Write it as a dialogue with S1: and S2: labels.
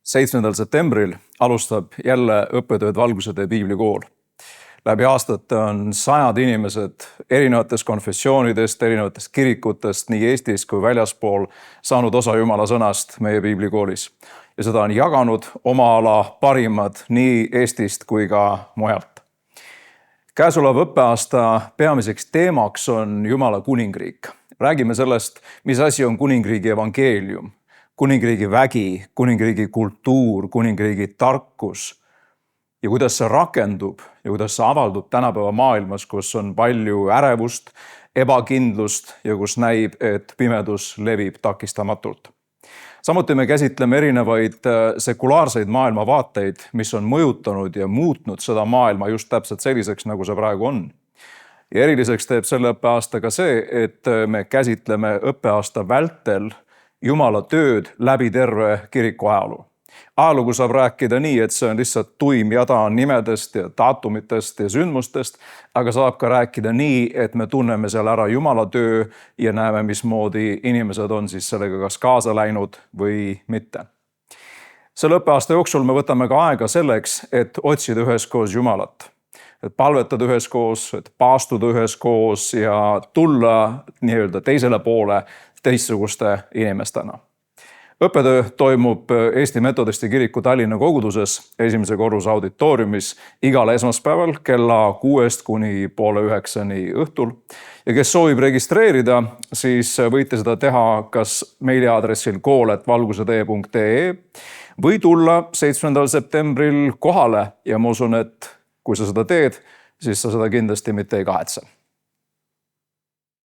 S1: 7. septembril alustab jälle õppetööd Valgusetee piiblikool. Läbi aastate on sajad inimesed erinevatest konfessioonidest, erinevatest kirikutest nii Eestis kui väljaspool saanud osa Jumala sõnast meie piiblikoolis. Ja seda on jaganud oma ala parimad nii Eestist kui ka mujalt. Käesolev õppeaasta peamiseks teemaks on Jumala kuningriik. Räägime sellest, mis asi on kuningriigi evangeelium, kuningriigi vägi, kuningriigi kultuur, kuningriigi tarkus ja kuidas see rakendub ja kuidas see avaldub tänapäeva maailmas, kus on palju ärevust, ebakindlust ja kus näib, et pimedus levib takistamatult. Samuti me käsitleme erinevaid sekulaarseid maailmavaateid, mis on mõjutanud ja muutnud seda maailma just täpselt selliseks, nagu see praegu on. Ja eriliseks teeb selle õppeaasta ka see, et me käsitleme õppeaasta vältel Jumala tööd läbi terve kiriku ajaloo. Ajalugu saab rääkida nii, et see on lihtsalt tuim jada nimedest ja daatumitest ja sündmustest, aga saab ka rääkida nii, et me tunneme seal ära Jumala töö ja näeme, mismoodi inimesed on siis sellega kas kaasa läinud või mitte. Selle õppeaasta jooksul me võtame ka aega selleks, et otsida üheskoos Jumalat, et palvetada üheskoos, et paastuda üheskoos ja tulla nii-öelda teisele poole teistsuguste inimestena. Õppetöö toimub Eesti Metodisti kiriku Tallinna koguduses esimese korruse auditooriumis igal esmaspäeval kella 6 kuni poole 9 õhtul. Ja kes soovib registreerida, siis võite seda teha kas meiliaadressil kool@valgusetee.ee või tulla 7. septembril kohale ja ma usun, et kui sa seda teed, siis sa seda kindlasti mitte ei kahetse.